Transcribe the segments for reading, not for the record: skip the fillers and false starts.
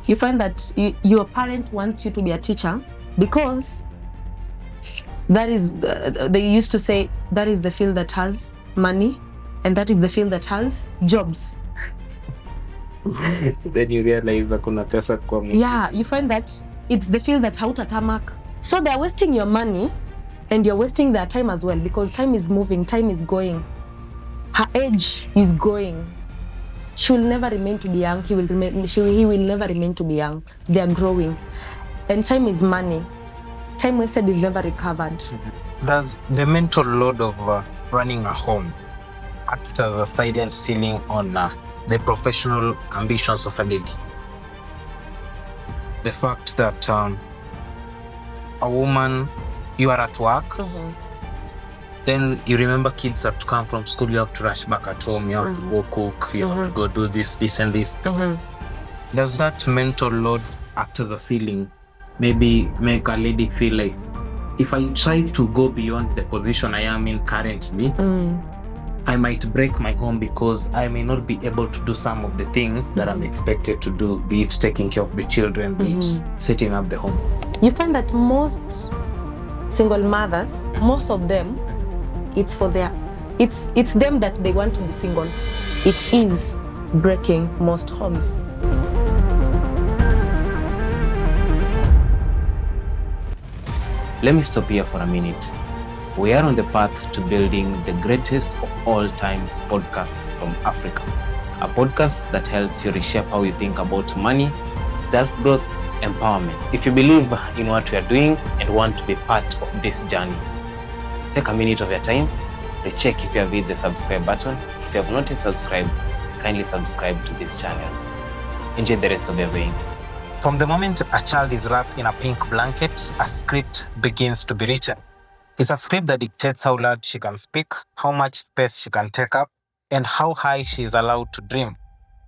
You find that your parent wants you to be a teacher because that is, they used to say, that is the field that has money and that is the field that has jobs. Then you realize hakuna pesa kwa Mungu. Yeah, you find that it's the field that hautatamak. So they're wasting your money and you're wasting their time as well, because time is moving, time is going. Her age is going. She will never remain to be young. He will never remain to be young. They are growing. And time is money. Time wasted is never recovered. Does the mental load of running a home act as a silent ceiling on the professional ambitions of a lady? The fact that a woman, you are at work, then you remember kids have to come from school, you have to rush back at home, you have to go cook, you have to go do this and this. Does that mental load act as a ceiling? Maybe make a lady feel like, if I try to go beyond the position I am in currently, I might break my home because I may not be able to do some of the things that I'm expected to do, be it taking care of the children, be it setting up the home. You find that most single mothers, most of them, it's them that they want to be single. It is breaking most homes. Let me stop here for a minute. We are on the path to building the greatest of all times podcast from Africa. A podcast that helps you reshape how you think about money, self-growth, empowerment. If you believe in what we are doing and want to be part of this journey, take a minute of your time, recheck if you have hit the subscribe button. If you have not yet subscribed, kindly subscribe to this channel. Enjoy the rest of your viewing. From the moment a child is wrapped in a pink blanket, a script begins to be written. It's a script that dictates how loud she can speak, how much space she can take up, and how high she is allowed to dream.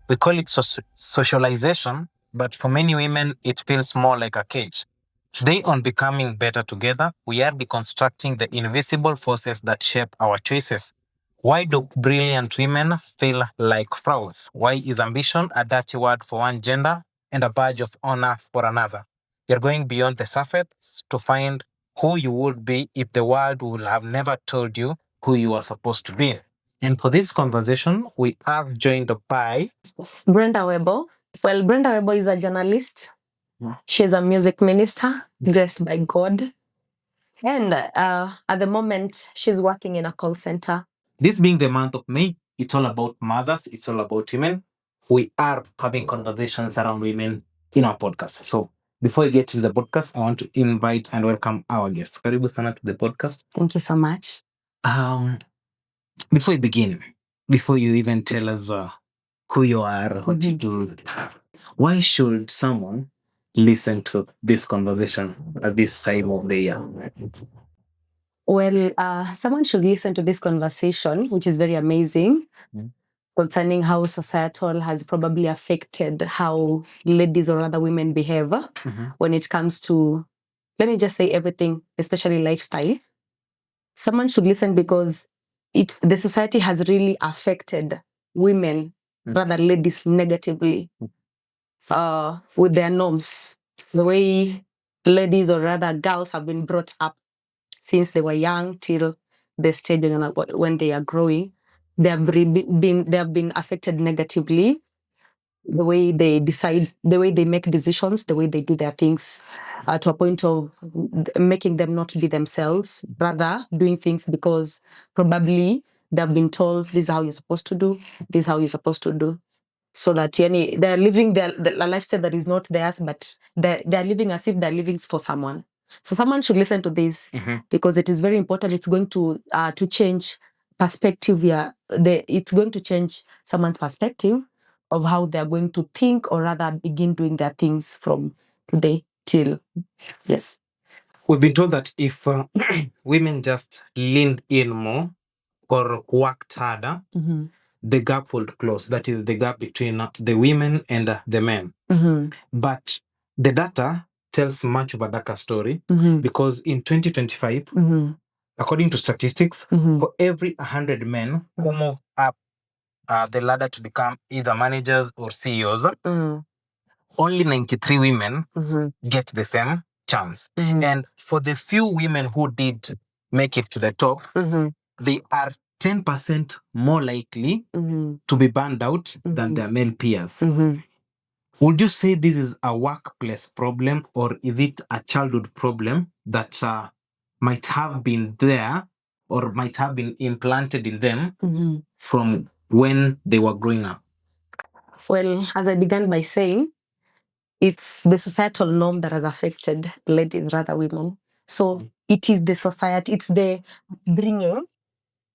We call it socialization, but for many women, it feels more like a cage. Today on Becoming Better Together, we are deconstructing the invisible forces that shape our choices. Why do brilliant women feel like frauds? Why is ambition a dirty word for one gender and a badge of honor for another? You're going beyond the surface to find who you would be if the world would have never told you who you are supposed to be. And for this conversation, we are joined by Brenda Webbo. Well, Brenda Webbo is a journalist. She's a music minister, blessed by God. And at the moment, she's working in a call center. This being the month of May, it's all about mothers, it's all about women. We are having conversations around women in our podcast. So before we get to the podcast, I want to invite and welcome our guests. Karibu sana to the podcast. Thank you so much. Before we begin, before you even tell us who you are, what you do, why should someone listen to this conversation at this time of the year? Well, someone should listen to this conversation, which is very amazing, concerning how societal has probably affected how ladies or other women behave when it comes to, let me just say everything, especially lifestyle. Someone should listen because the society has really affected women, rather ladies, negatively with their norms. The way ladies or rather girls have been brought up since they were young till the stage when they are growing, they have been affected negatively. The way they decide, the way they make decisions, the way they do their things, to a point of making them not be themselves, rather doing things because probably they've been told this is how you're supposed to do, this is how you're supposed to do. So that they're living their lifestyle that is not theirs, but they're living as if they're living for someone. So someone should listen to this because it is very important. It's going to change perspective. It's going to change someone's perspective of how they're going to think or rather begin doing their things from today till, yes. We've been told that if women just leaned in more or worked harder, the gap would close. That is the gap between the women and the men. But the data tells much of a darker story because in 2025, according to statistics, for every 100 men who move up the ladder to become either managers or CEOs, only 93 women get the same chance. And for the few women who did make it to the top, they are 10% more likely to be burned out than their male peers. Would you say this is a workplace problem, or is it a childhood problem that might have been there or might have been implanted in them from when they were growing up? Well, as I began by saying, it's the societal norm that has affected ladies rather women. So it is the society, it's the bringing,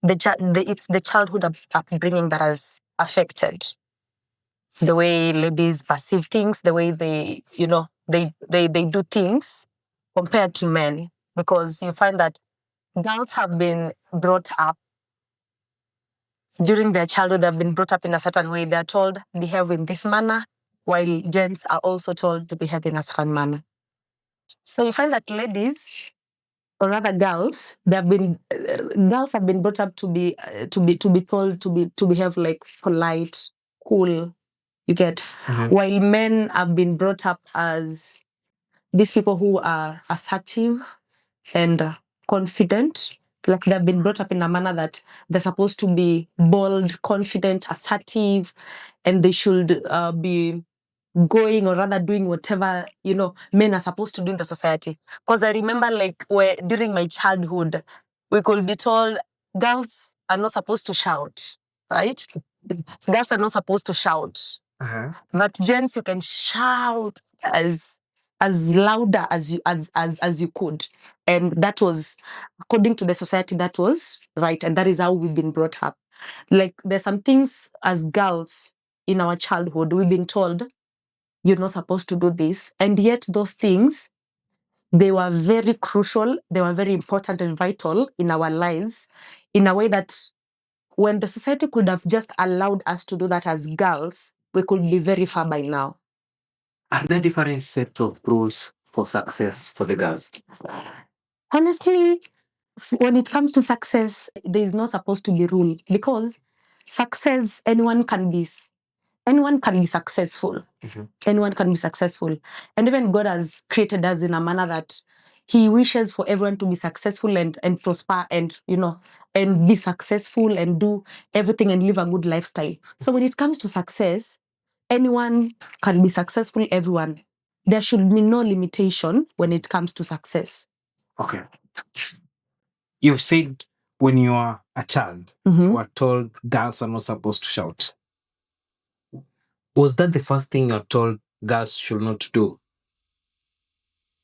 it's the childhood upbringing that has affected the way ladies perceive things, the way they, they do things compared to men. Because you find that girls have been brought up during their childhood, they've been brought up in a certain way. They're told behave in this manner, while gents are also told to behave in a certain manner. So you find that ladies, or rather girls, girls have been brought up to be told to behave like polite, cool. You get, while men have been brought up as these people who are assertive and confident. Like they've been brought up in a manner that they're supposed to be bold, confident, assertive, and they should be going, or rather doing whatever, men are supposed to do in the society. Because I remember during my childhood, we could be told girls are not supposed to shout, right? Girls are not supposed to shout. But gents, you can shout as louder as you could. And that was, according to the society, that was right. And that is how we've been brought up. Like there's some things as girls in our childhood, we've been told, you're not supposed to do this. And yet those things, they were very crucial. They were very important and vital in our lives in a way that when the society could have just allowed us to do that as girls, we could be very far by now. Are there different sets of rules for success for the girls? Honestly, when it comes to success, there is not supposed to be rule, because success, anyone can be successful. Anyone can be successful. And even God has created us in a manner that He wishes for everyone to be successful and prosper and, and be successful and do everything and live a good lifestyle. So when it comes to success, anyone can be successful, everyone. There should be no limitation when it comes to success. Okay. You said when you are a child, you were told girls are not supposed to shout. Was that the first thing you're told girls should not do?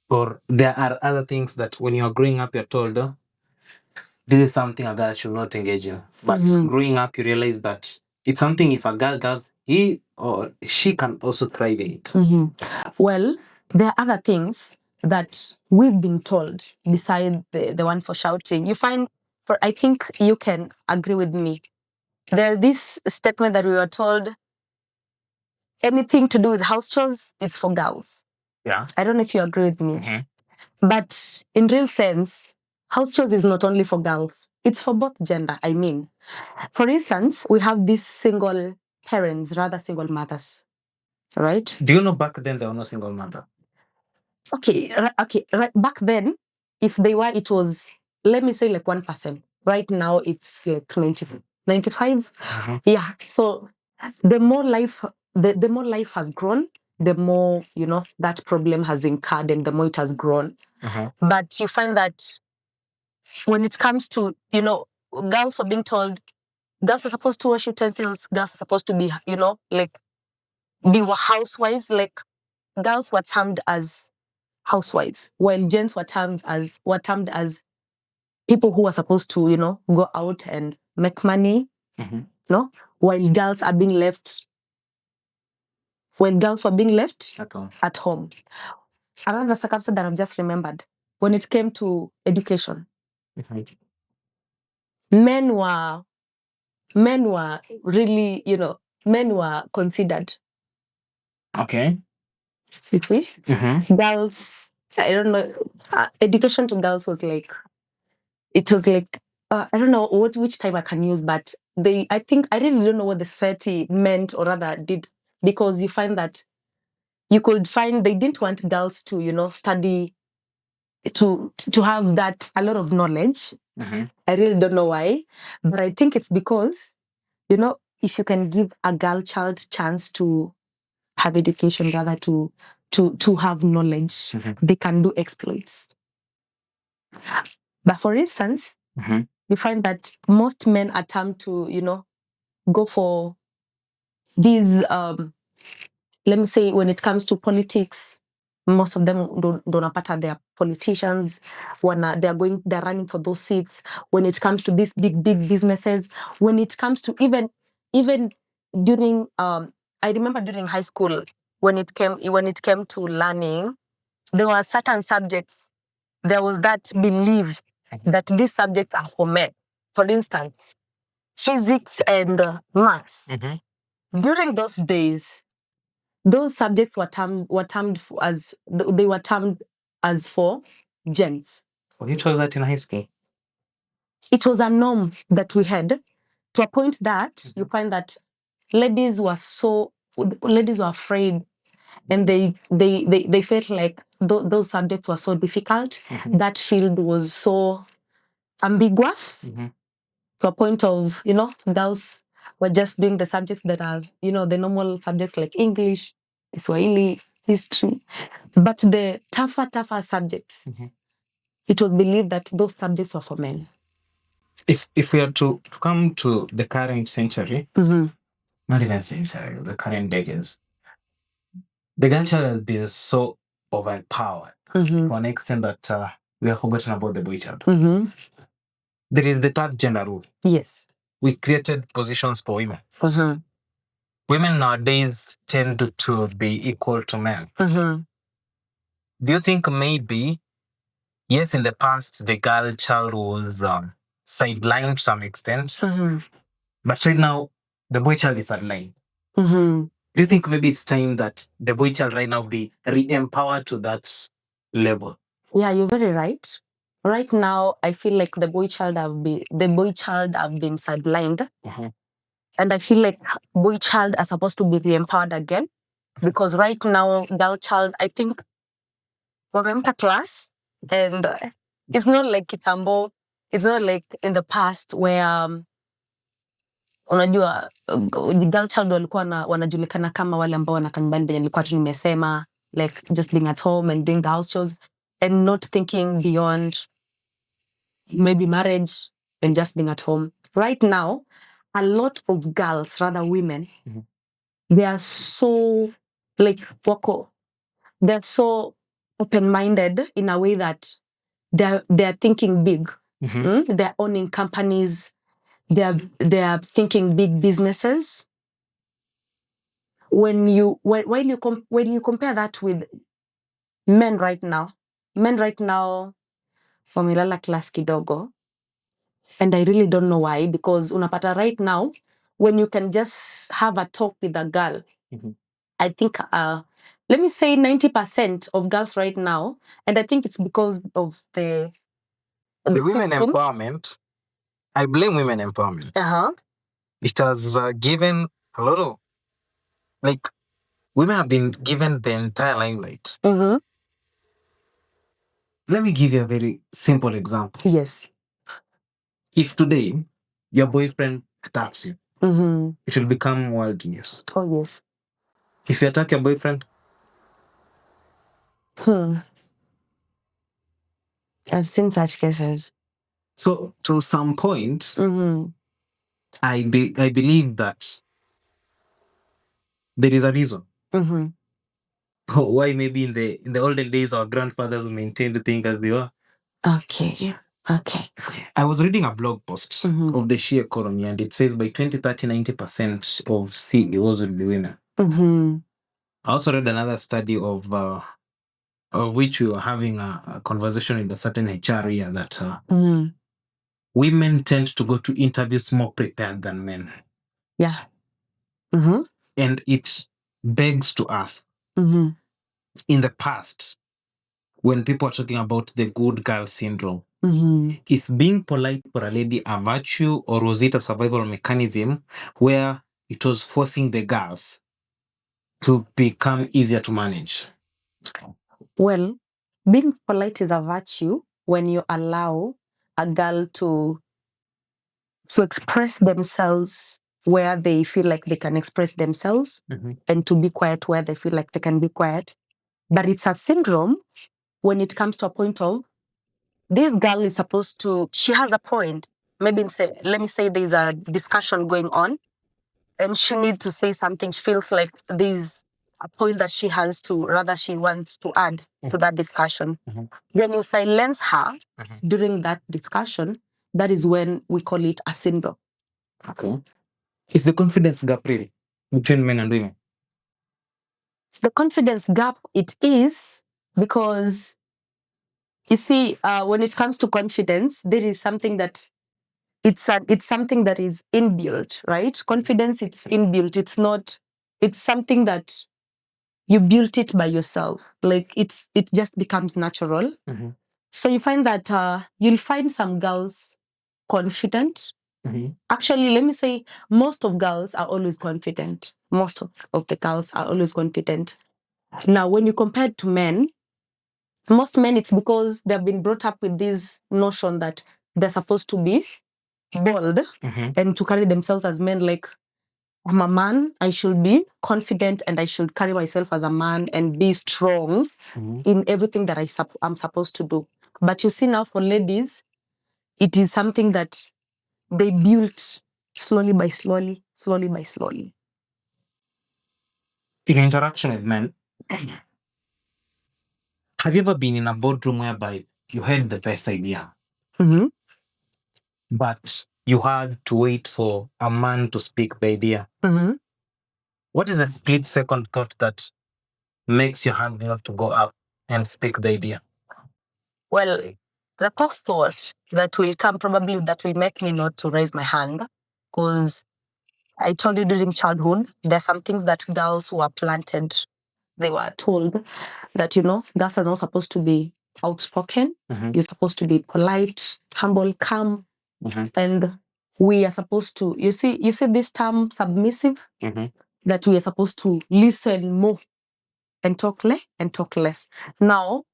Or there are other things that when you're growing up, you're told, this is something a girl should not engage in. But growing up, you realize that it's something if a girl does, he or she can also thrive in it. Well, there are other things that we've been told beside the one for shouting. You find, I think you can agree with me. There's this statement that we were told, anything to do with house chores, it's for girls. Yeah. I don't know if you agree with me. But in real sense, house chores is not only for girls. It's for both gender, I mean. For instance, we have these single parents, rather single mothers, right? Do you know back then there were no single mother? Okay. Right, back then, if they were, it was, let me say like 1%. Right now, it's like 95. Yeah. So the more life has grown, the more, that problem has incurred and the more it has grown. But you find that when it comes to, girls were being told, girls are supposed to wash utensils, girls are supposed to be, be housewives. Like girls were termed as housewives, while gents were termed as people who are supposed to, go out and make money. While girls are being left. When girls were being left at home. Another circumstance that I've just remembered, when it came to education, men were really, men were considered. Okay. You see? Girls, I don't know, education to girls was like, I don't know which time I can use, but I think I really don't know what the society meant or rather did, because you find that you could find they didn't want girls to, study, to have that a lot of knowledge. I really don't know why, but I think it's because, if you can give a girl child chance to have education, rather to have knowledge, they can do exploits. But for instance, you find that most men attempt to, go for these, let me say, when it comes to politics, most of them don't apata, they're politicians. They're running for those seats. When it comes to these big businesses, when it comes to even during, I remember during high school, when it came to learning, there were certain subjects. There was that belief that these subjects are for men. For instance, physics and maths. During those days, those subjects were termed as for gents. You told that in high school? It was a norm that we had, to a point that you find that ladies were afraid, and they felt like those subjects were so difficult. That field was so ambiguous, to a point of, girls were just doing the subjects that are, the normal subjects like English, Swahili, history. But the tougher subjects, it was believed that those subjects were for men. If we are to come to the current century, not even century, the current decades, the girl child has been so overpowered to an extent that we have forgotten about the boy child. There is the third gender rule. Yes. We created positions for women. Women nowadays tend to be equal to men. Do you think maybe, yes, in the past, the girl child was sidelined to some extent, but right now, the boy child is sidelined? Do you think maybe it's time that the boy child right now be re-empowered to that level? Yeah, you're very right. Right now, I feel like the boy child have been sidelined, and I feel like boy child are supposed to be re-empowered again, because right now, girl child, I think, wamempa class, and it's not like kitambo. It's not like in the past where unajua girl child walikuwa wanajulikana kama wale ambao wanakaa nyumbani venye nilikuwa tu nimesema, like just being at home and doing the house chores and not thinking beyond maybe marriage and just being at home. Right now, a lot of girls, rather women, they are so they're so open-minded in a way that they're thinking big. They're owning companies. They're thinking big businesses. When you compare that with men right now wamelala class kidogo, and I really don't know why, because unapata right now when you can just have a talk with a girl, I think let me say 90% of girls right now, and I think it's because of the women empowerment. I blame women empowerment. It has given a lot of, like, women have been given the entire limelight. Let me give you a very simple example. Yes. If today your boyfriend attacks you, it will become world news. Oh, yes. If you attack your boyfriend, I've seen such cases. So to some point, I believe that there is a reason why maybe in the olden days our grandfathers maintained the thing as they were. Okay. I was reading a blog post of the sheer economy, and it says by 2030, 90% of CEOs will be women. I also read another study of which we were having a conversation with a certain HR here that women tend to go to interviews more prepared than men. Yeah. And it begs to ask, in the past, when people are talking about the good girl syndrome, is being polite for a lady a virtue, or was it a survival mechanism where it was forcing the girls to become easier to manage? Well, being polite is a virtue when you allow a girl to express themselves where they feel like they can express themselves, and to be quiet where they feel like they can be quiet. But it's a syndrome when it comes to a point of this girl is supposed to, she has a point. Maybe let me say there's a discussion going on and she needs to say something. She feels like there's a point that she has to, rather she wants to add to that discussion. When you silence her during that discussion, that is when we call it a syndrome. Okay. Is the confidence gap really between men and women? The confidence gap, it is, because you see, when it comes to confidence, there is something that it's something that is inbuilt, right? Confidence, it's inbuilt. It's something that you built it by yourself. Like it just becomes natural. So you find that you'll find some girls confident. Actually, let me say, most of girls are always confident. Most of the girls are always confident. Now, when you compare it to men, most men, it's because they've been brought up with this notion that they're supposed to be bold and to carry themselves as men. Like, I'm a man, I should be confident and I should carry myself as a man and be strong in everything that I'm supposed to do. But you see now for ladies, it is something that they built slowly by slowly. In interaction with men, have you ever been in a boardroom whereby you had the best idea, but you had to wait for a man to speak the idea? What is a split second thought that makes your hand have to go up and speak the idea? Well, the first thought that will come probably that will make me not to raise my hand, because I told you during childhood, there are some things that girls who are planted, they were told that, girls are not supposed to be outspoken. You're supposed to be polite, humble, calm. And we are supposed to, you see this term submissive, that we are supposed to listen more and talk less. Now,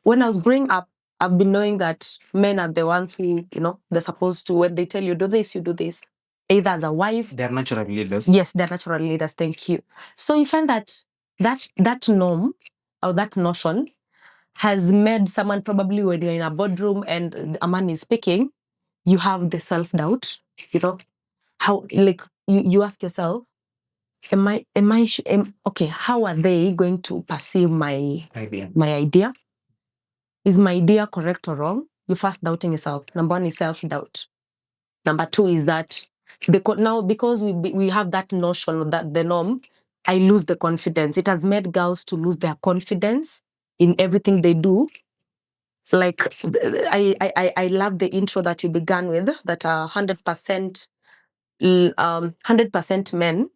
when I was growing up, I've been knowing that men are the ones who, they're supposed to, when they tell you do this, you do this. Either as a wife. They're natural leaders. Yes, they're natural leaders. Thank you. So you find that norm or that notion has made someone, probably when you're in a boardroom and a man is speaking, you have the self-doubt, how, like, you ask yourself, okay, how are they going to perceive my idea? Is my idea correct or wrong? You're first doubting yourself. Number one is self-doubt. Number two is that because we have that notion, that the norm, I lose the confidence. It has made girls to lose their confidence in everything they do. Like, I love the intro that you began with, that 100% 100% men,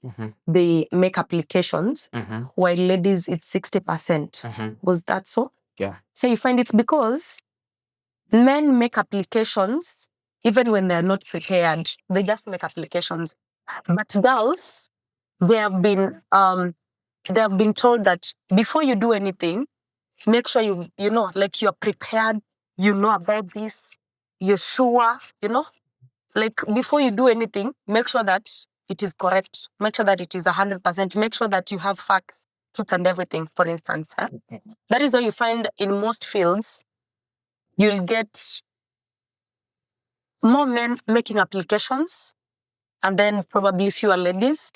they make applications, while ladies, it's 60%. Was that so? Yeah. So you find it's because men make applications even when they're not prepared. They just make applications. But girls, they have been told that before you do anything, make sure you know, like, you're prepared, you know about this, you're sure, like, before you do anything, make sure that it is correct. Make sure that it is 100%. Make sure that you have facts, truth, and everything, for instance. That is why you find in most fields, you'll get more men making applications and then probably fewer ladies.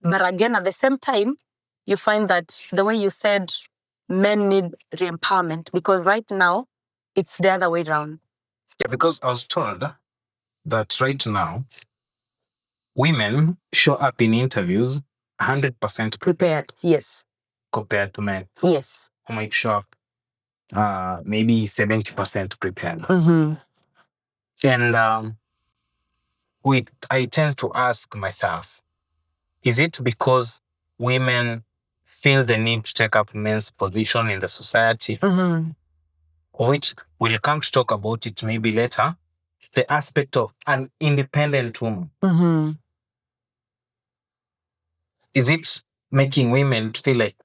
But again, at the same time, you find that the way you said, men need re-empowerment, because right now, it's the other way around. Yeah, because I was told that right now, women show up in interviews 100% Prepared, yes. compared to men. Yes. Who might show up maybe 70% prepared. And I tend to ask myself, is it because women feel the need to take up men's position in the society? Which we'll come to talk about it maybe later, the aspect of an independent woman. is it making women feel like,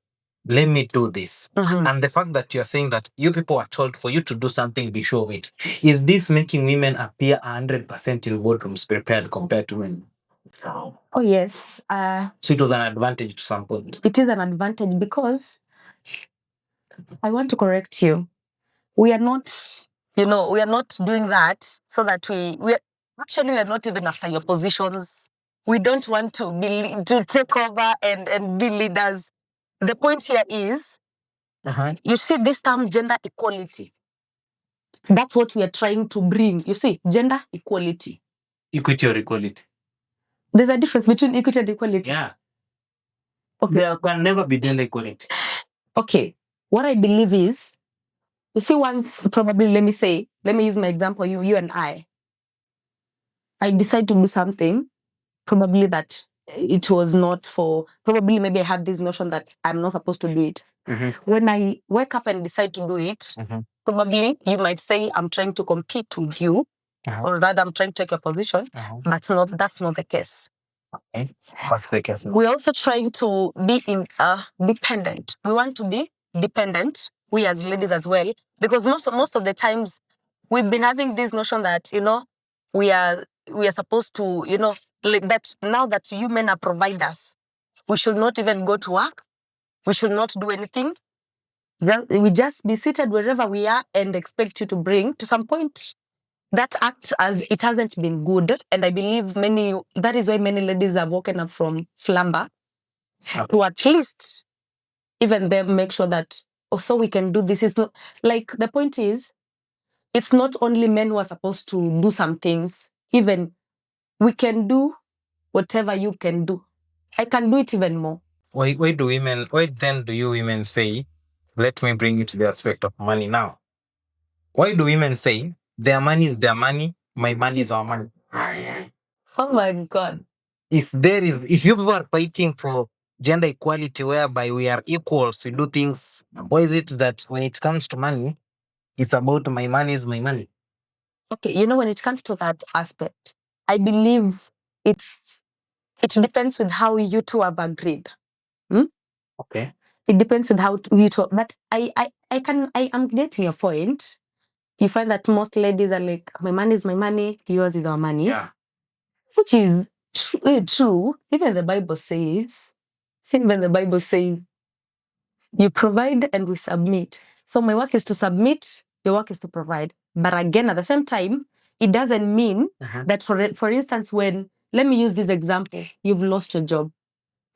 let me do this? And the fact that you're saying that you people are told for you to do something, be sure of it. Is this making women appear 100% in boardrooms prepared compared to men? Oh, yes. So it was an advantage to some point. It is an advantage because I want to correct you. We are not, we are not doing that so that we are not even after your positions. We don't want to take over and be leaders. The point here is, you see this term gender equality. That's what we are trying to bring. You see, gender equality. Equity or equality? There's a difference between equity and equality. Yeah. Okay. There can never be gender equality. Okay. What I believe is, you see, once probably, let me use my example, you and I decide to do something, probably that it was not for, probably maybe I had this notion that I'm not supposed to do it. When I wake up and decide to do it, probably you might say I'm trying to compete with you, or rather I'm trying to take your position, but that's not the case. Okay. What's the case? We're also trying to be dependent. We want to be dependent, we as ladies as well, because most of the times we've been having this notion that, we are supposed to, like that now that you men are providers, we should not even go to work. We should not do anything. We just be seated wherever we are and expect you to bring. To some point, that act as it hasn't been good. And I believe that is why many ladies have woken up from slumber to at least even them make sure that, so we can do this. It's not like, the point is, it's not only men who are supposed to do some things. Even we can do whatever you can do. I can do it even more. Why then do you women say, let me bring it to the aspect of money now? Why do women say their money is their money, my money is our money? Oh my God. If you people are fighting for gender equality whereby we are equals, we do things, why is it that when it comes to money, it's about my money is my money? Okay, when it comes to that aspect, I believe it depends with how you two have agreed. Okay. It depends on how you two, but I am getting your point. You find that most ladies are like, my money is my money, yours is our money. Yeah. Which is true. Even the Bible says, you provide and we submit. So my work is to submit, your work is to provide. But again, at the same time, it doesn't mean that, for instance, when, let me use this example, you've lost your job,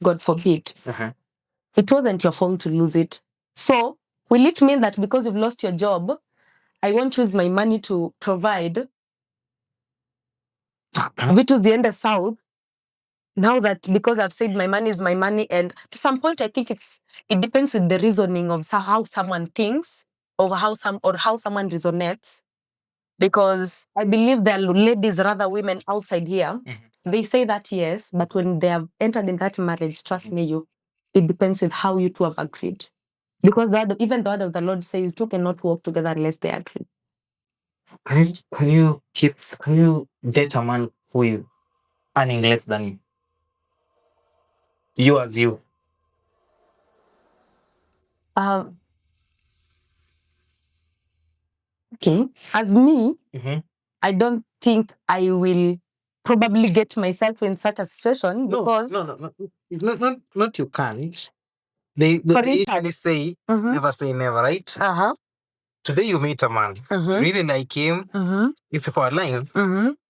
God forbid. It wasn't your fault to lose it. So will it mean that because you've lost your job, I won't use my money to provide, which was the end of South? Now that because I've said my money is my money, and to some point I think it depends with the reasoning of how someone thinks, or how someone resonates. Because I believe there are ladies, rather women outside here, they say that yes, but when they have entered in that marriage, trust me, it depends with how you two have agreed. Because even the word of the Lord says two cannot walk together unless they agree. Can you date a man who is earning less than you? You as you. Okay. As me, I don't think I will probably get myself in such a situation because... No. Not you can't. They usually say, never say never, right? Today you meet a man, really like him, if you are lying,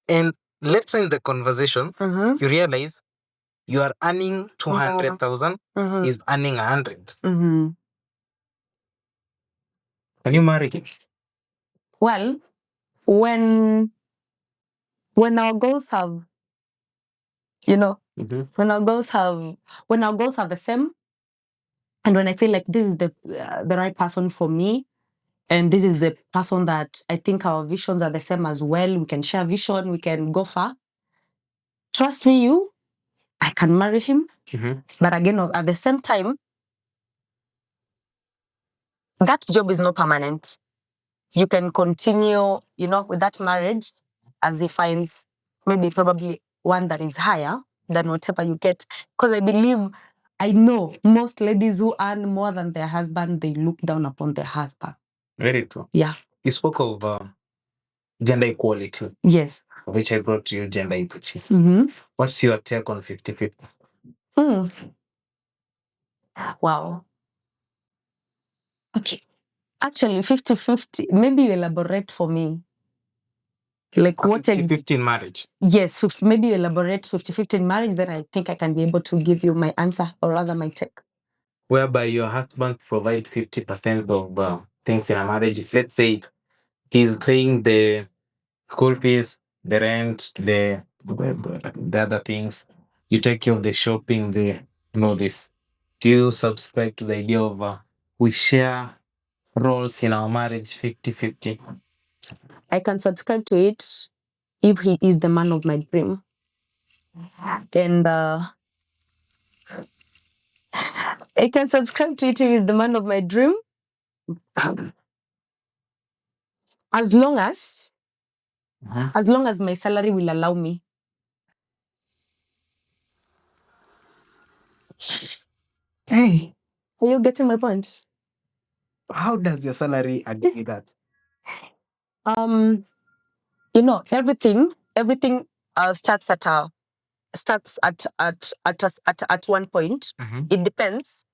and later in the conversation, you realize you are earning 200,000, he's earning 100. Can you marry him? Well, when our goals have, when our goals are the same, and when I feel like this is the right person for me, and this is the person that I think our visions are the same as well, we can share vision, we can go far. Trust me, I can marry him. But again, at the same time, that job is not permanent. You can continue, with that marriage as he finds probably one that is higher. than whatever you get. Because I know most ladies who earn more than their husband, they look down upon their husband. Very true. Yeah. You spoke of gender equality. Yes. Which I brought to you, gender equity. Mm-hmm. What's your take on 50-50? Wow. Okay. Actually, 50-50. Maybe you elaborate for me. Like what 50-50 in marriage? Yes, maybe you elaborate 50-50 in marriage, then I think I can be able to give you my answer, or rather my take. Whereby your husband provides 50% of things in a marriage. Let's say he's paying the school fees, the rent, the other things. You take care of the shopping, this. Do you subscribe to the idea of we share roles in our marriage 50-50? I can subscribe to it if he is the man of my dream. And I can subscribe to it if he's the man of my dream. As long as my salary will allow me. Hey, are you getting my point? How does your salary agree that? Everything starts at one point. Mm-hmm. It depends.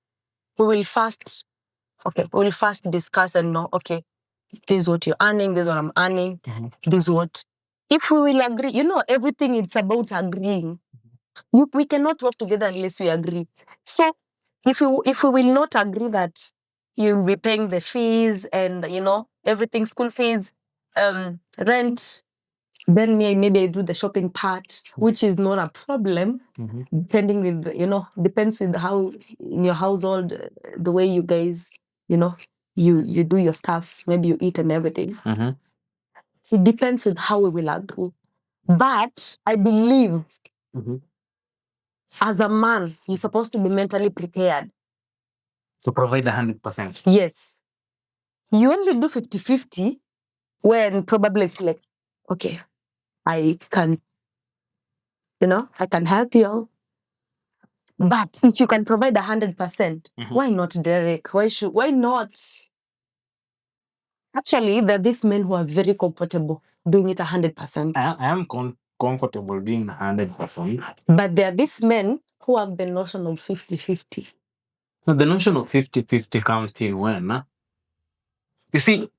We will first discuss and know, okay, this is what you're earning, this is what I'm earning, this is what. If we will agree, everything it's about agreeing. We cannot work together unless we agree. So if we will not agree that you'll be paying the fees and everything, school fees, rent, then maybe I do the shopping part, which is not a problem, depending with, depends with how in your household, the way you guys, you do your stuffs, maybe you eat and everything. It depends with how we will agree. But I believe as a man, you're supposed to be mentally prepared to provide 100%. Yes. You only do 50-50 when probably it's like, okay, I can help you. But if you can provide 100%, why not, Derek? Why not? Actually, there are these men who are very comfortable doing it 100%. I am comfortable doing 100%. But there are these men who have the notion of 50-50. So the notion of 50-50 comes in when? You see,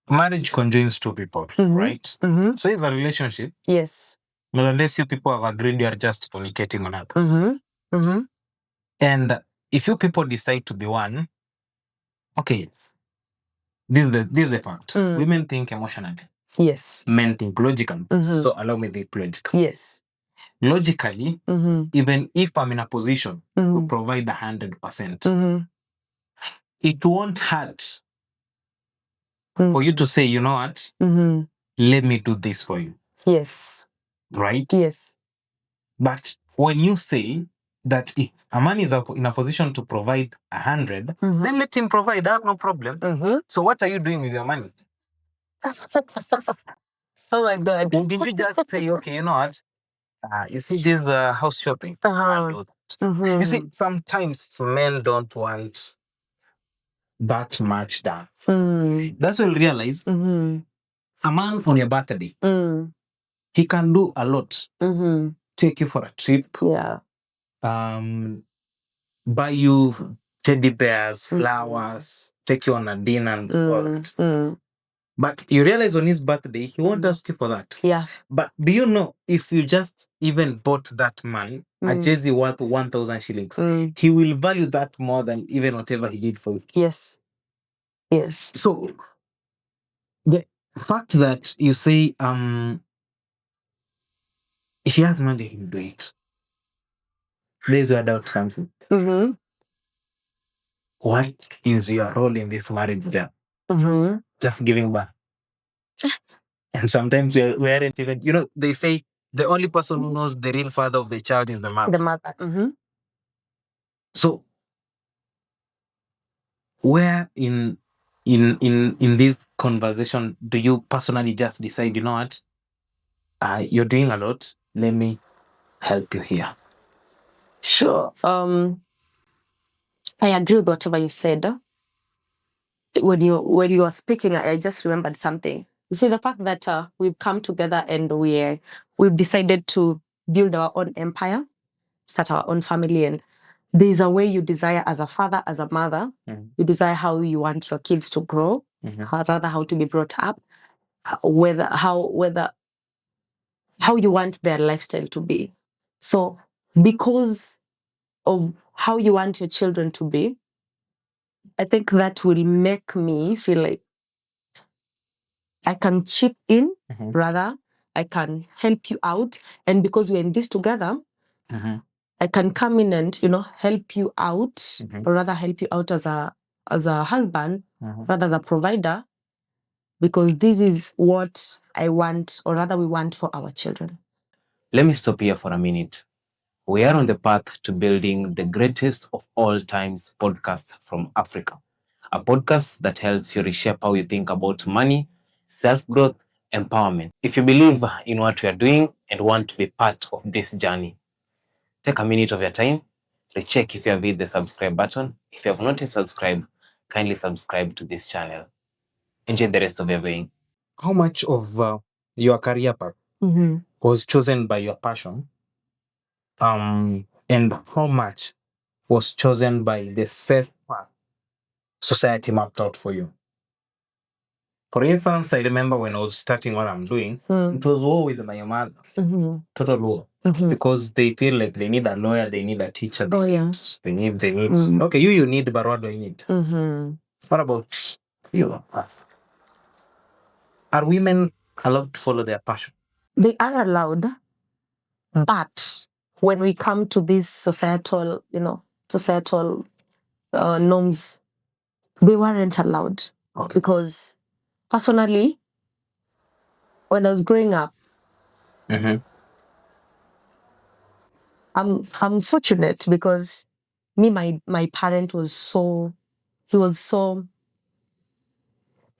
marriage conjoins two people, right? So it's a relationship. Yes. But unless you people have agreed, you are just communicating on that. And if you people decide to be one, okay, this is the fact. Women think emotionally. Yes. Men think logically. So allow me to think logically. Yes. Logically, even if I'm in a position to provide 100%, it won't hurt for you to say, you know what, let me do this for you. Yes. Right? Yes. But when you say that if a man is in a position to provide 100, then let him provide. I have no problem. So what are you doing with your money? Oh my God. Did you just say, okay, you know what? You see this house shopping? You see, sometimes men don't want that much done. That's when you realize a man on your birthday, he can do a lot. Take you for a trip. Yeah. Buy you teddy bears, flowers, take you on a dinner and all that. But you realize on his birthday, he won't ask you for that. Yeah. But do you know, if you just even bought that man a jersey worth 1,000 shillings, he will value that more than even whatever he did for you. Yes. Yes. So the fact that you say he has money, he will do it. There's where doubt comes in. What is your role in this marriage there? Just giving back. And sometimes we aren't even, they say the only person who knows the real father of the child is the mother. The mother. So where in this conversation do you personally just decide, you know what? You're doing a lot. Let me help you here? Sure. I agree with whatever you said. When you were speaking, I just remembered something. You see, the fact that we've come together and we've decided to build our own empire, start our own family, and there's a way you desire as a father, as a mother, you desire how you want your kids to grow, rather how to be brought up, how you want their lifestyle to be. So because of how you want your children to be, I think that will make me feel like I can chip in, rather I can help you out. And because we're in this together, I can come in and, help you out, or rather help you out as a husband, rather the provider, because this is what I want, or rather we want for our children. Let me stop here for a minute. We are on the path to building the greatest of all times podcast from Africa. A podcast that helps you reshape how you think about money, self-growth, empowerment. If you believe in what we are doing and want to be part of this journey, take a minute of your time, recheck if you have hit the subscribe button. If you have not yet subscribed, kindly subscribe to this channel. Enjoy the rest of your viewing. How much of your career path was chosen by your passion? And how much was chosen by the self path society mapped out for you? For instance, I remember when I was starting what I'm doing, it was war with my mother. Total war. Because they feel like they need a lawyer, they need a teacher. They need. Okay, you need, but what do you need? What about you? Are women allowed to follow their passion? They are allowed, but when we come to these societal norms, they weren't allowed. Okay. Because personally, when I was growing up, I'm fortunate because my parent was so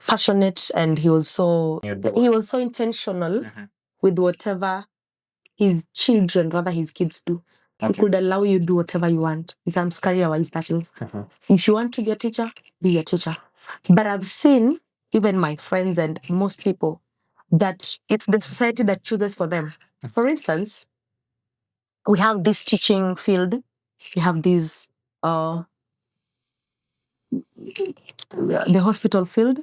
passionate, and he was so intentional with whatever his children, rather his kids do. He could allow you to do whatever you want. In terms career-wise, that is. If you want to be a teacher, be a teacher. But I've seen, even my friends and most people, that it's the society that chooses for them. For instance, we have this teaching field, we have this the hospital field,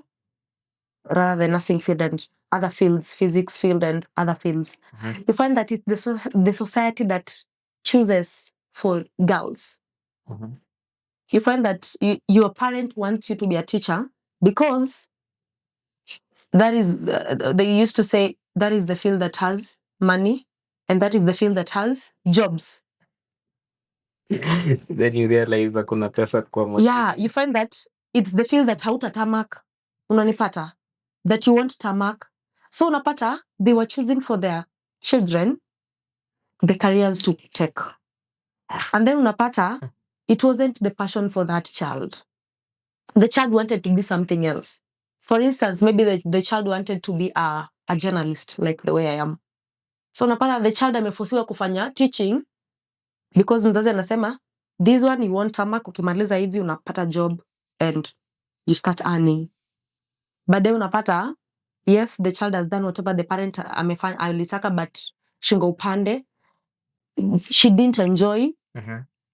rather the nursing field and other fields, physics field and other fields. You find that it's the society that chooses for girls. You find that your parent wants you to be a teacher because that is, they used to say, that is the field that has money, and that is the field that has jobs. Then you realize hakuna pesa kwa moja. Yeah, you find that it's the field that hauta tamak, unanipata, that you want tamak. So unapata, they were choosing for their children the careers to take. And then unapata, it wasn't the passion for that child. The child wanted to do something else. For instance, maybe the child wanted to be a journalist, like the way I am. So unapata, the child amefosiwa kufanya teaching because mzazi anasema, this one you want tamak, ukimaliza hivi unapata job and you start earning. But then unapata, yes, the child has done whatever the parent amefanya alitaka, but shingo upande, she didn't enjoy.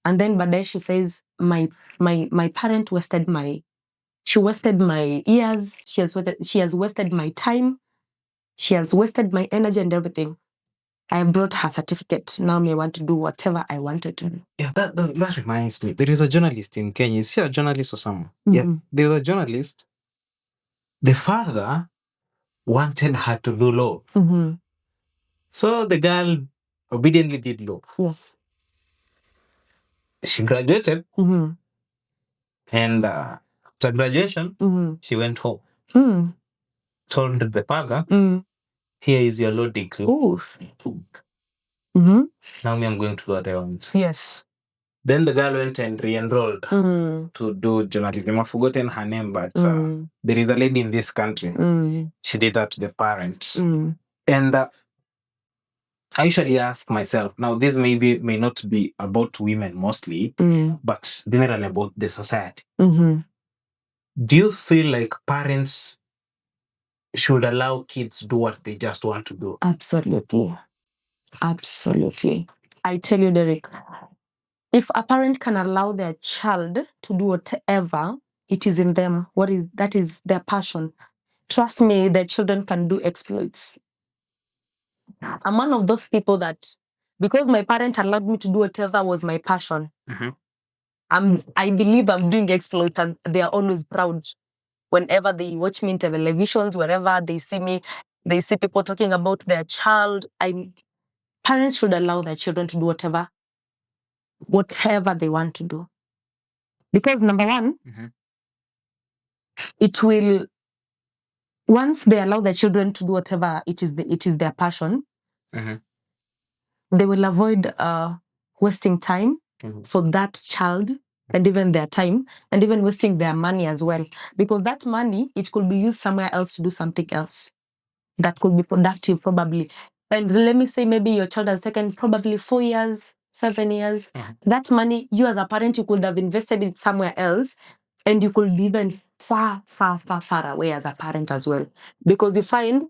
And then baadaye she says, my parent wasted my years, she has wasted my time, she has wasted my energy and everything. I brought her certificate. Now I want to do whatever I wanted to do. Yeah, that reminds me. There is a journalist in Kenya. Is she a journalist or someone? Yeah, there was a journalist. The father wanted her to do law. So the girl obediently did law. Yes. She graduated. And after graduation, she went home. Told the father, here is your law degree. Now me, I'm going to do what I want. Yes. Then the girl went and re-enrolled to do journalism. I've forgotten her name, but there is a lady in this country. She did that to the parents. And I usually ask myself, now this may not be about women mostly, but generally about the society. Do you feel like parents should allow kids do what they just want to do? Absolutely. Absolutely. I tell you, Derek, if a parent can allow their child to do whatever it is in them, that is their passion, trust me, their children can do exploits. I'm one of those people that, because my parent allowed me to do whatever was my passion, I believe I'm doing exploits, and they are always proud. Whenever they watch me in televisions, wherever they see me, they see people talking about their child. Parents should allow their children to do whatever they want to do. Because number one, it will, once they allow their children to do whatever it is their passion, they will avoid wasting time for that child, and even their time, and even wasting their money as well. Because that money, it could be used somewhere else to do something else that could be productive probably. And let me say, maybe your child has taken probably 4 years, 7 years. That money, you as a parent, you could have invested it somewhere else, and you could be even far, far, far, far away as a parent as well. Because you find,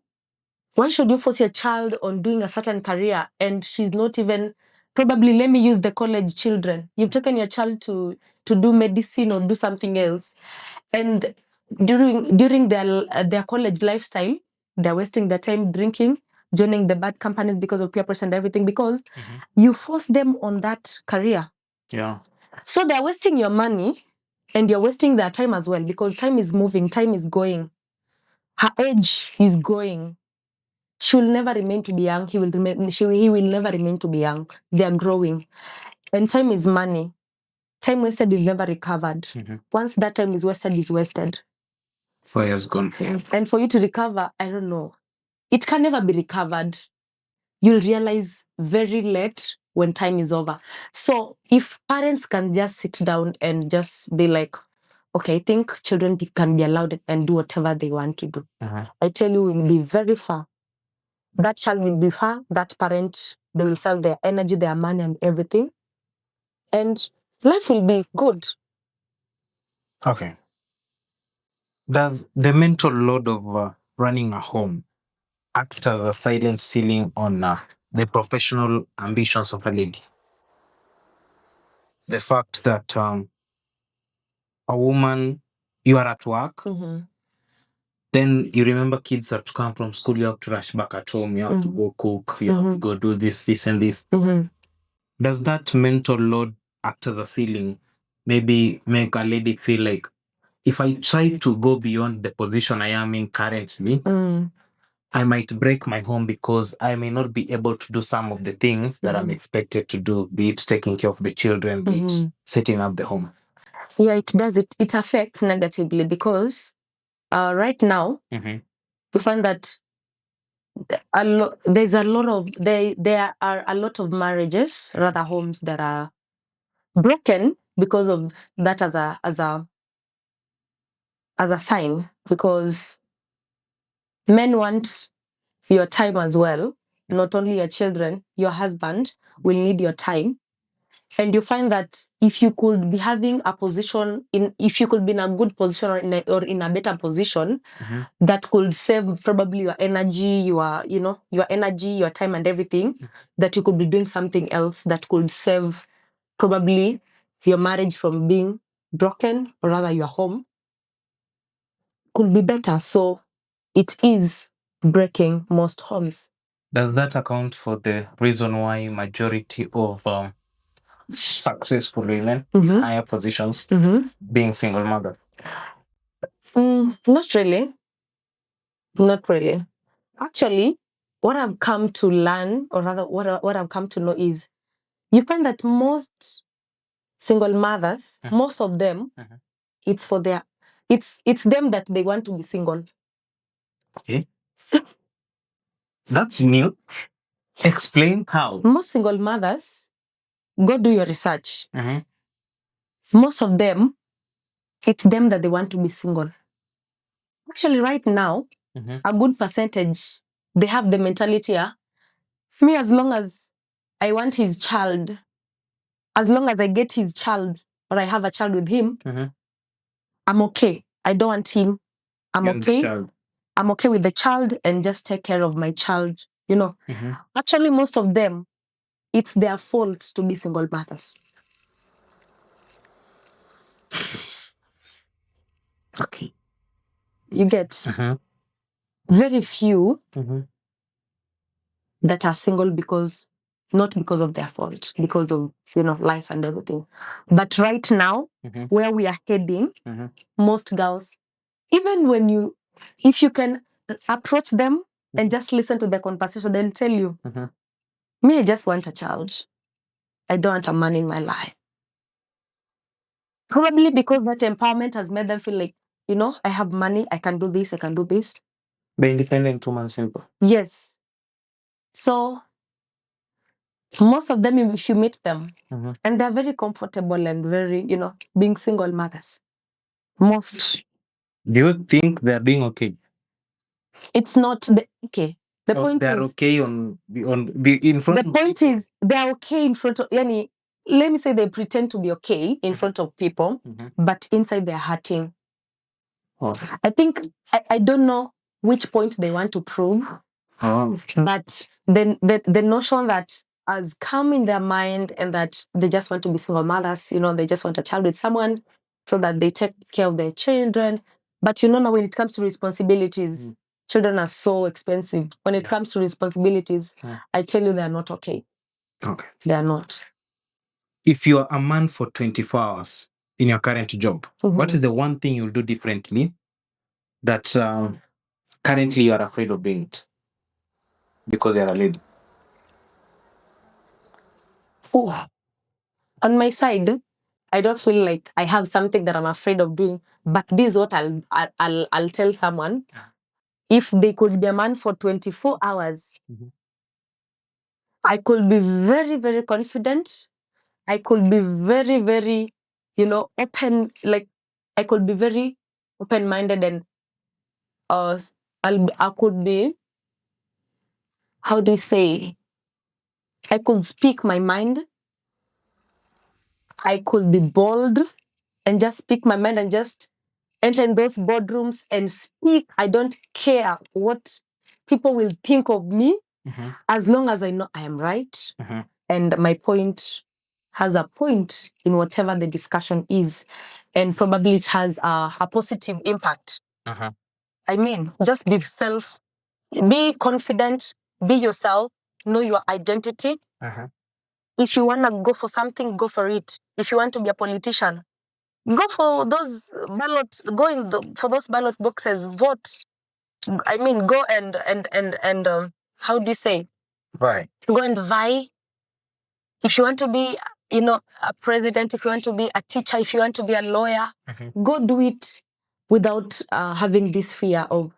why should you force your child on doing a certain career and she's not even, probably, let me use the college children. You've taken your child to do medicine or do something else, and during their college lifestyle, they're wasting their time drinking, joining the bad companies because of peer pressure and everything, because you force them on that career. Yeah. So they're wasting your money, and you're wasting their time as well, because time is moving, time is going. Her age is going. She will never remain to be young. He will never remain to be young. They are growing. And time is money. Time wasted is never recovered. Once that time is wasted, it's wasted. 4 years gone. And for you to recover, I don't know. It can never be recovered. You'll realize very late when time is over. So if parents can just sit down and just be like, okay, I think children can be allowed and do whatever they want to do. I tell you, we'll be very far. That child will be far. That parent, they will sell their energy, their money, and everything. And life will be good. Okay. Does the mental load of running a home act as a silent ceiling on the professional ambitions of a lady? The fact that a woman, you are at work, then you remember kids have to come from school, you have to rush back at home, you have to go cook, you have to go do this, and this. Does that mental load act as a ceiling, maybe make a lady feel like, if I try to go beyond the position I am in currently, I might break my home because I may not be able to do some of the things that I'm expected to do, be it taking care of the children, be it setting up the home? Yeah, it does. It affects negatively, because right now, we find that there are a lot of marriages, rather homes, that are broken because of that as a sign, because men want your time as well, not only your children. Your husband will need your time. And you find that if you could be having a position, if you could be in a good position, or in a better position, that could save probably your energy, your time and everything, that you could be doing something else that could save probably your marriage from being broken, or rather your home could be better. So it is breaking most homes. Does that account for the reason why majority of successful women in higher positions being single mothers? Not really. Not really. Actually, what I've come to learn, or rather what I've come to know, is you find that most single mothers, most of them, it's for it's them that they want to be single. Okay. That's new. Explain how. Most single mothers, go do your research. Most of them, it's them that they want to be single. Actually, right now, a good percentage, they have the mentality, Me, as long as I want his child, as long as I get his child or I have a child with him, I'm okay. I don't want him. I'm okay. I'm okay with the child and just take care of my child. You know, actually, most of them, it's their fault to be single mothers. Okay. You get very few that are single not because of their fault, because of, life and everything. But right now, where we are heading, most girls, even if you can approach them and just listen to the conversation, they'll tell you, me, I just want a child. I don't want a man in my life. Probably because that empowerment has made them feel like, I have money, I can do this, I can do this. The independent woman simple. Yes. So most of them, if you meet them, and they're very comfortable and very, being single mothers. Most. Do you think they're doing okay? It's not okay. The point they're is okay in front. The point is they're okay in front of let me say they pretend to be okay in front of people, but inside they're hurting. Oh. I think I don't know which point they want to prove. But then the notion that has come in their mind and that they just want to be single mothers, they just want a child with someone so that they take care of their children. But now when it comes to responsibilities, children are so expensive. When it comes to responsibilities, I tell you, they are not okay. Okay. They are not. If you are a man for 24 hours in your current job, what is the one thing you'll do differently that currently you are afraid of doing it because you're a lady? Oh, on my side, I don't feel like I have something that I'm afraid of doing. But this is what I'll tell someone. If they could be a man for 24 hours, I could be very, very confident. I could be very, very, open. Like I could be very open-minded, and I could be. How do you say? I could speak my mind. I could be bold and just speak my mind and just enter in those boardrooms and speak. I don't care what people will think of me, as long as I know I am right and my point has a point in whatever the discussion is, and probably it has a positive impact. I mean, just be confident, be yourself, know your identity. If you want to go for something, go for it. If you want to be a politician, go for those ballots, for those ballot boxes, vote. I mean, go and how do you say? Right. Go and vie. If you want to be, a president, if you want to be a teacher, if you want to be a lawyer, go do it without having this fear of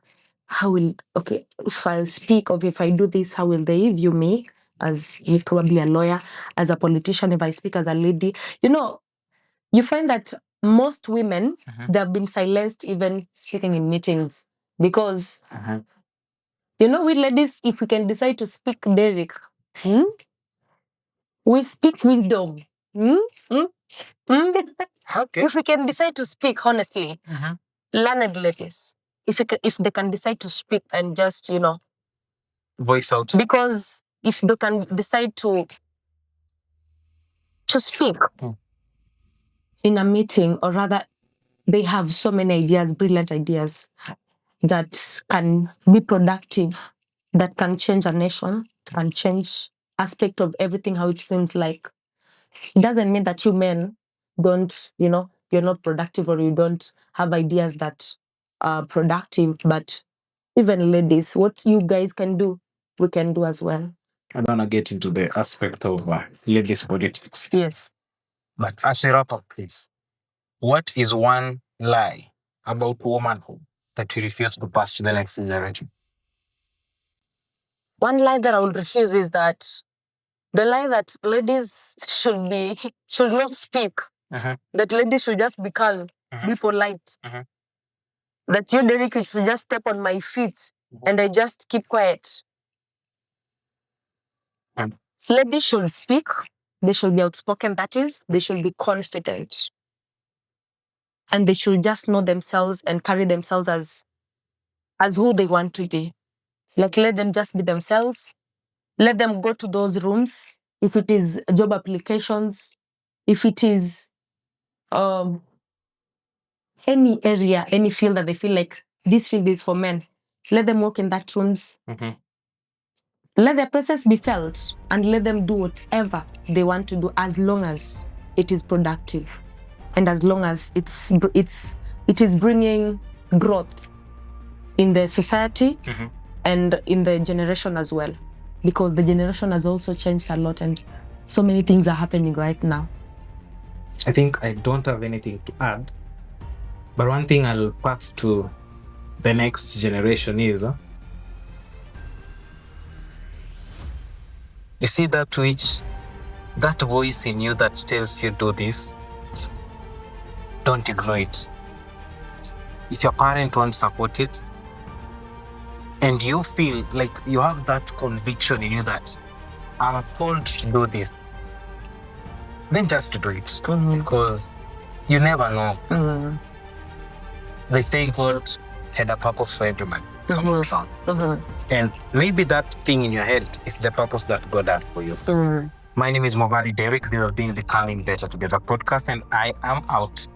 if I speak or if I do this, how will they view me as probably a lawyer, as a politician, if I speak as a lady? You find that most women, they have been silenced even speaking in meetings because, we ladies, if we can decide to speak Derek, we speak wisdom. Okay. If we can decide to speak honestly, learned ladies, if they can decide to speak and just, voice out. Because if they can decide to speak in a meeting, or rather, they have so many ideas, brilliant ideas that can be productive, that can change a nation, can change aspect of everything, how it seems like. It doesn't mean that you men don't, you're not productive or you don't have ideas that are productive, but even ladies, what you guys can do, we can do as well. I don't want to get into the aspect of ladies politics. Yes. But as a wrap up, please, what is one lie about womanhood that you refuse to pass to the next generation? One lie that I would refuse is that the lie that ladies should not speak. That ladies should just be calm, be polite. That you, Derek, you should just step on my feet and I just keep quiet. Ladies should speak. They should be outspoken, that is. They should be confident. And they should just know themselves and carry themselves as who they want to be. Like, let them just be themselves. Let them go to those rooms. If it is job applications, if it is any area, any field that they feel like this field is for men, let them walk in that rooms. Let their presence be felt and let them do whatever they want to do as long as it is productive and as long as it is bringing growth in the society and in the generation as well, because the generation has also changed a lot and so many things are happening right now. I think I don't have anything to add, but one thing I'll pass to the next generation is you see that voice in you that tells you do this, don't ignore it. If your parent won't support it and you feel like you have that conviction in you that I'm told to do this, then just do it, because you never know. They say God had a purpose for everyone. And maybe that thing in your head is the purpose that God has for you. My name is Mobali Derek. We have been Becoming Better Together podcast, and I am out.